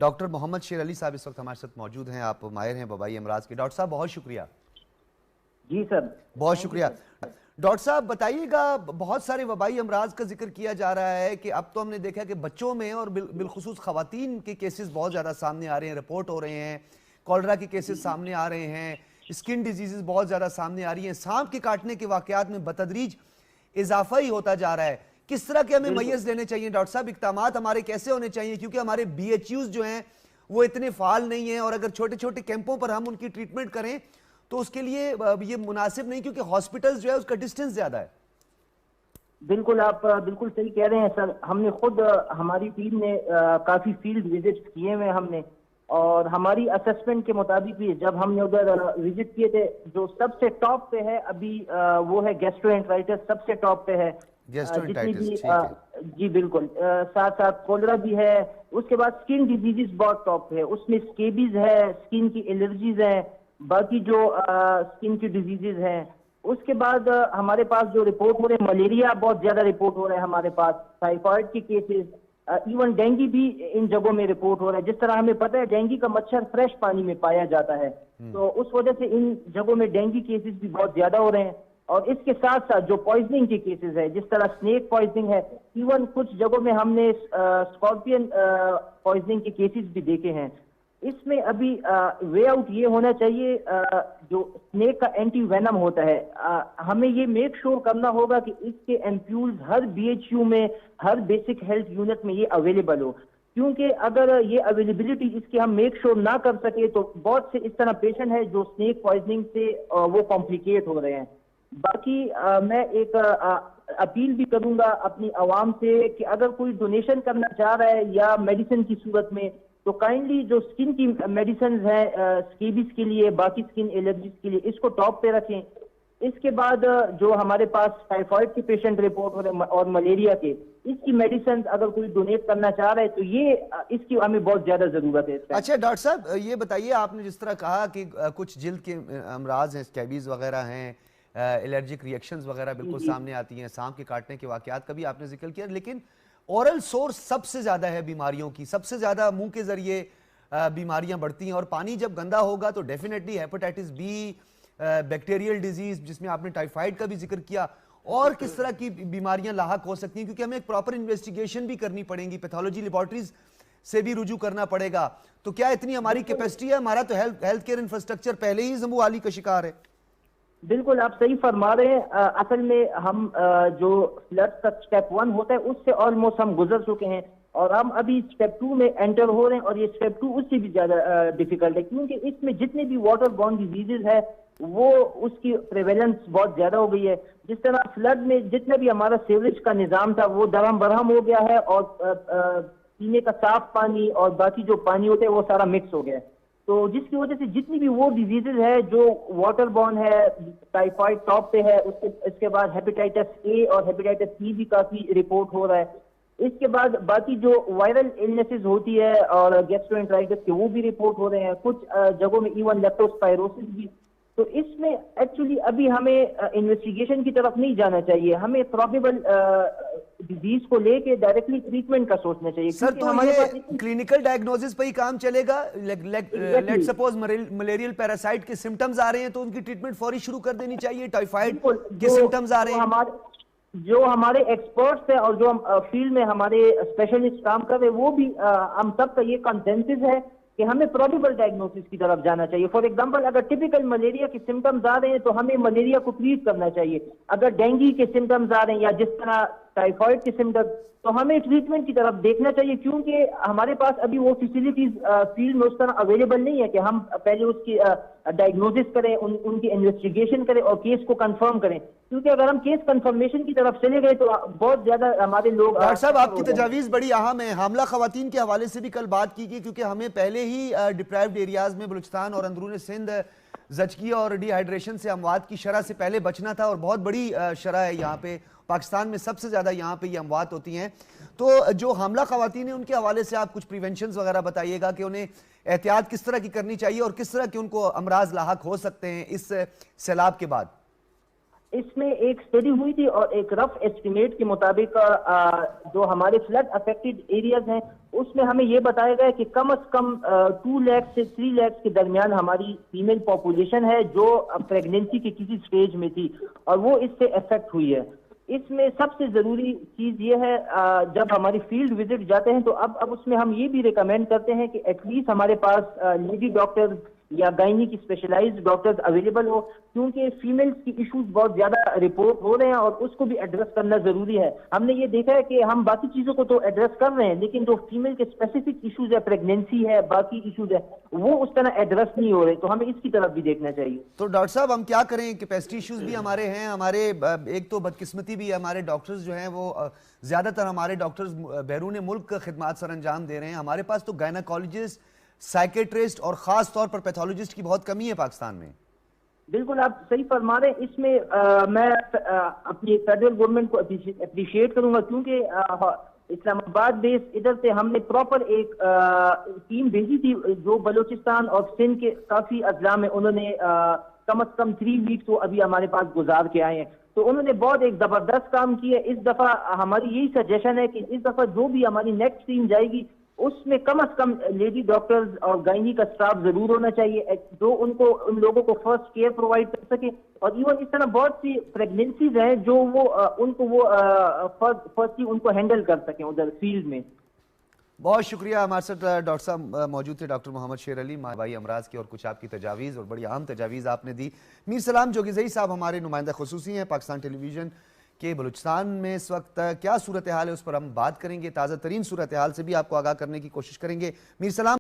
Doctor Mohammad शेर अली साहब इस वक्त हमारे साथ मौजूद हैं। आप माहिर हैं वबाई अमराज के। डॉक्टर साहब बहुत शुक्रिया। जी सर, बहुत शुक्रिया। डॉक्टर साहब बताइएगा, बहुत सारे वबाई अमराज का जिक्र किया जा रहा है कि अब तो हमने देखा कि बच्चों में और बिलखुसूस खवातीन के केसेस बहुत ज़्यादा सामने आ रहे हैं, रिपोर्ट हो रहे हैं। कॉलरा के केसेस सामने आ रहे हैं, स्किन डिजीज़ बहुत ज़्यादा सामने आ रही हैं, सांप के काटने के वाक़यात में बतदरीज इजाफा ही होता जा रहा है। किस तरह के हमें मैय्यज़ लेने चाहिए डॉक्टर साहब? इक़दामात हमारे कैसे होने चाहिए? क्योंकि हमारे BHUs जो हैं वो इतने फाल नहीं हैं, और अगर छोटे छोटे कैंपों पर हम उनकी ट्रीटमेंट करें तो उसके लिए ये मुनासिब नहीं, क्योंकि हॉस्पिटल्स जो है उसका डिस्टेंस ज़्यादा है। बिल्कुल आप बिल्कुल सही कह रहे हैं सर। हमने खुद हमारी टीम ने काफ़ी फील्ड विजिट्स किए हुए हमने, और हमारी असेसमेंट के मुताबिक भी जब हमने उधर विजिट किए थे, जो सबसे टॉप पे है अभी वो है गैस्ट्रोएंटराइटिस, सबसे टॉप पे है। जितनी भी जी बिल्कुल, साथ साथ कोलरा भी है। उसके बाद स्किन डिजीजेस बहुत टॉप है, उसमें स्केबीज है, स्किन की एलर्जीज है, बाकी जो स्किन की डिजीजेज हैं। उसके बाद हमारे पास जो रिपोर्ट हो रहे हैं, मलेरिया बहुत ज्यादा रिपोर्ट हो रहा है हमारे पास, टाइफाइड के केसेस, इवन डेंगू भी इन जगहों में रिपोर्ट हो रहा है। जिस तरह हमें पता है डेंगू का मच्छर फ्रेश पानी में पाया जाता है, तो उस वजह से इन जगहों में डेंगू केसेस भी बहुत ज्यादा हो रहे हैं। और इसके साथ साथ जो पॉइजनिंग के केसेस है, जिस तरह स्नेक पॉइजनिंग है, इवन कुछ जगहों में हमने स्कॉर्पियन पॉइजनिंग के केसेस भी देखे हैं। इसमें अभी वे आउट ये होना चाहिए, जो स्नेक का एंटी वेनम होता है, हमें ये मेक श्योर करना होगा कि इसके एम्प्यूल्स हर BHU में, हर बेसिक हेल्थ यूनिट में ये अवेलेबल हो। क्योंकि अगर ये अवेलेबिलिटी इसकी हम मेक श्योर ना कर सके तो बहुत से इस तरह पेशेंट है जो स्नेक पॉइजनिंग से वो कॉम्प्लिकेट हो रहे हैं। बाकी मैं एक अपील भी करूंगा अपनी आवाम से कि अगर कोई डोनेशन करना चाह रहा है या मेडिसिन की सूरत में, तो काइंडली जो स्किन की मेडिसिन है स्केबीज के लिए, बाकी स्किन एलर्जीज के लिए, इसको टॉप पे रखें। इसके बाद जो हमारे पास टाइफाइड के पेशेंट रिपोर्ट हो रहे हैं और मलेरिया के, इसकी मेडिसिन अगर कोई डोनेट करना चाह रहा है तो ये इसकी हमें बहुत ज्यादा जरूरत है। अच्छा डॉक्टर साहब, ये बताइए, आपने जिस तरह कहा कि कुछ जिल्द के अमराज हैं, स्कैबीज वगैरह हैं, एलर्जिक रिएक्शंस वगैरह बिल्कुल सामने आती हैं, सांप के काटने के वाकयात का भी आपने जिक्र किया, लेकिन ओरल सोर्स सबसे ज़्यादा है बीमारियों की, सबसे ज़्यादा मुंह के ज़रिए बीमारियां बढ़ती हैं। और पानी जब गंदा होगा तो definitely hepatitis B, bacterial disease जिसमें आपने टाइफाइड का भी जिक्र किया, और किस तरह की बीमारियां लाहक हो सकती हैं, क्योंकि हमें एक प्रॉपर इन्वेस्टिगेशन भी करनी पड़ेगी, पैथोलॉजी लेबॉर्ट्रीज से भी रुजू करना पड़ेगा। तो क्या इतनी हमारी कैपेसिटी है? हमारा तो हेल्थ केयर इंफ्रास्ट्रक्चर पहले ही जम्बू आली का शिकार है। बिल्कुल आप सही फरमा रहे हैं। असल में हम जो फ्लड का स्टेप 1 होता है उससे ऑलमोस्ट हम गुजर चुके हैं, और हम अभी स्टेप 2 में एंटर हो रहे हैं, और ये स्टेप 2 उससे भी ज्यादा डिफिकल्ट है, क्योंकि इसमें जितने भी वाटर बॉर्न डिजीजेज है वो उसकी प्रेवेलेंस बहुत ज्यादा हो गई है। जिस तरह फ्लड में जितना भी हमारा सीवरेज का निजाम था वो दरहम बरहम हो गया है, और पीने का साफ पानी और बाकी जो पानी होते हैं वो सारा मिक्स हो गया है। तो जिसकी वजह से जितनी भी वो डिजीजेज है जो वाटर बॉर्न है, टाइफाइड टॉप पे है, इसके बाद हेपेटाइटिस A और हेपेटाइटिस C भी काफी रिपोर्ट हो रहा है। इसके बाद बाकी जो वायरल इलनेसेस होती है और गैस्ट्रोएंटराइटिस के, वो भी रिपोर्ट हो रहे हैं कुछ जगहों में, इवन लेप्टोस्पायरोसिस भी। तो इसमें एक्चुअली अभी हमें इन्वेस्टिगेशन की तरफ नहीं जाना चाहिए, हमें प्रोबेबल डिजीज को लेके डायरेक्टली ट्रीटमेंट का सोचना चाहिए। सर तो हमारे ये क्लिनिकल डायग्नोसिस पे ही काम चलेगा? लेट सपोज मलेरियल पैरासाइट के सिम्टम्स आ रहे हैं तो उनकी ट्रीटमेंट फौरी शुरू कर देनी चाहिए। टाइफाइड के सिम्टम्स आ रहे हैं, जो हमारे एक्सपर्ट्स हैं और जो हम फील्ड में हमारे स्पेशलिस्ट काम कर रहे हैं, वो भी हम सबका ये कंसेंसस है कि हमें प्रोबेबल डायग्नोसिस की तरफ जाना चाहिए। फॉर एग्जांपल, अगर टिपिकल मलेरिया के सिम्टम्स आ रहे हैं तो हमें मलेरिया को ट्रीट करना चाहिए। अगर डेंगू के सिम्टम्स आ रहे हैं या जिस तरह टाइफाइड के सिम्टम्स, तो हमें ट्रीटमेंट की तरफ देखना चाहिए, क्योंकि हमारे पास अभी वो फैसिलिटीज फील्ड में उस तरह अवेलेबल नहीं है कि हम पहले उसकी डायग्नोसिस करें, उनकी इन्वेस्टिगेशन करें और केस को कंफर्म करें। क्योंकि अगर हम केस कंफर्मेशन की तरफ चले गए तो बहुत ज्यादा हमारे लोग। डॉक्टर साहब, आपकी तजावीज़ बड़ी अहम है। हामला खवातीन के हवाले से भी कल बात की गई, क्योंकि हमें पहले ही डिप्राइव्ड एरियाज में बलूचिस्तान और अंदरून सिंध जचकी और डिहाइड्रेशन से अमवात की शरह से पहले बचना था, और बहुत बड़ी शरह है यहाँ पे। पाकिस्तान में सबसे ज़्यादा यहाँ पे ये अमवात होती हैं। तो जो हमला खवातीन है उनके हवाले से आप कुछ प्रिवेंशन वगैरह बताइएगा कि उन्हें एहतियात किस तरह की करनी चाहिए और किस तरह के उनको अमराज लाहक हो सकते हैं इस सैलाब के बाद। इसमें एक स्टडी हुई थी और एक रफ एस्टिमेट के मुताबिक जो हमारे फ्लड अफेक्टेड एरियाज हैं उसमें हमें ये बताया गया कि कम से कम 2 लाख से 3 लाख के दरमियान हमारी फीमेल पॉपुलेशन है जो प्रेगनेंसी के किसी स्टेज में थी और वो इससे अफेक्ट हुई है। इसमें सबसे जरूरी चीज ये है जब हमारी फील्ड विजिट जाते हैं तो अब उसमें हम ये भी रिकमेंड करते हैं कि एटलीस्ट हमारे पास लेडी डॉक्टर्स या गायनी की स्पेशलाइज्ड डॉक्टर्स अवेलेबल हो, क्योंकि फीमेल्स की इश्यूज बहुत ज्यादा रिपोर्ट हो रहे हैं और उसको भी एड्रेस करना जरूरी है। हमने ये देखा है कि हम बाकी चीजों को तो एड्रेस कर रहे हैं लेकिन जो फीमेल के स्पेसिफिक इश्यूज है, प्रेगनेंसी है, बाकी इश्यूज है, वो उस तरह एड्रेस नहीं हो रहे, तो हमें इसकी तरफ भी देखना चाहिए। तो डॉक्टर साहब हम क्या करें, कैपेसिटी इश्यूज भी हमारे हैं, हमारे एक तो बदकिस्मती भी है, हमारे डॉक्टर्स जो हैं वो ज्यादातर हमारे डॉक्टर्स बैरून मुल्क खिदमात सर अंजाम दे रहे हैं। हमारे पास तो गायनाकोलॉजिस्ट, साइकेट्रिस्ट और ख़ास तौर पर पैथोलॉजिस्ट की बहुत कमी है पाकिस्तान में। बिल्कुल आप सही फरमा रहे हैं। इसमें मैं अपनी फेडरल गवर्नमेंट को अप्रिशिएट करूंगा क्योंकि इस्लामाबाद बेस इधर से हमने प्रॉपर एक टीम भेजी थी जो बलूचिस्तान और सिंध के काफ़ी अजला में उन्होंने कम से कम 3 वीक तो अभी हमारे पास गुजार के आए हैं, तो उन्होंने बहुत एक ज़बरदस्त काम किया। इस दफ़ा हमारी यही सजेशन है कि इस दफ़ा जो भी हमारी नेक्स्ट टीम जाएगी उसमें कम से कम लेडी डॉक्टर्स और गायनी का स्टाफ जरूर होना चाहिए जो उन लोगों को फर्स्ट केयर प्रोवाइड कर सके। और इवन इस तरह बहुत सी प्रेगनेंसीज हैं जो वो फर्स्टली उनको हैंडल कर सकें उधर फील्ड में। बहुत शुक्रिया। हमारे साथ डॉक्टर साहब मौजूद थे, डॉक्टर मोहम्मद शेर अली, माहवाई अमराज की और कुछ आपकी तजावीज़ और बड़ी अहम तजावीज़ आपने दी। मीर सलाम जोगिज़ई साहब हमारे नुमाइंदा खुसूसी हैं पाकिस्तान टेलीविज़न कि बलूचिस्तान में इस वक्त क्या सूरत हाल है उस पर हम बात करेंगे। ताज़ा तरीन सूरत हाल से भी आपको आगाह करने की कोशिश करेंगे। मीर सलाम।